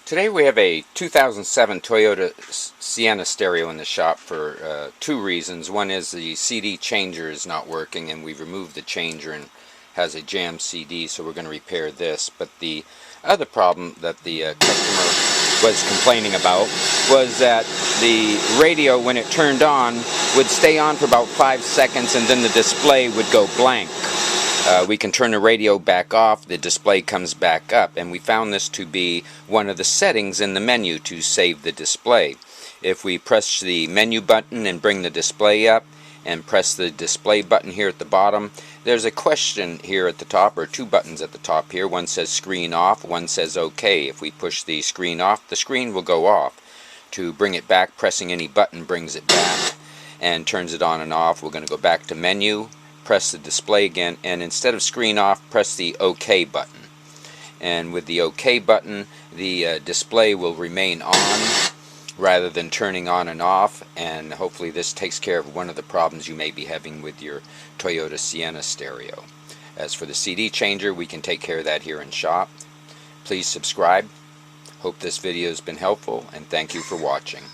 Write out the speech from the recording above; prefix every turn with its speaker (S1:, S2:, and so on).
S1: Today we have a 2007 Toyota Sienna stereo in the shop for two reasons. One is the CD changer is not working, and we've removed the changer and has a jammed CD, so we're going to repair this. But the other problem that the customer was complaining about was that the radio, when it turned on, would stay on for about 5 seconds and then the display would go blank. We can turn the radio back off, the display comes back up, and we found this to be one of the settings in the menu to save the display. If we press the menu button and bring the display up and press the display button here at the bottom, there's a question here at the top, or two buttons at the top here. One says screen off, one says OK. If we push the screen off, the screen will go off. To bring it back, pressing any button brings it back and turns it on and off. We're going to go back to menu, press the display again, and instead of screen off, press the OK button. And with the OK button, the display will remain on rather than turning on and off, and hopefully this takes care of one of the problems you may be having with your Toyota Sienna stereo. As for the CD changer, we can take care of that here in shop. Please subscribe. Hope this video has been helpful, and thank you for watching.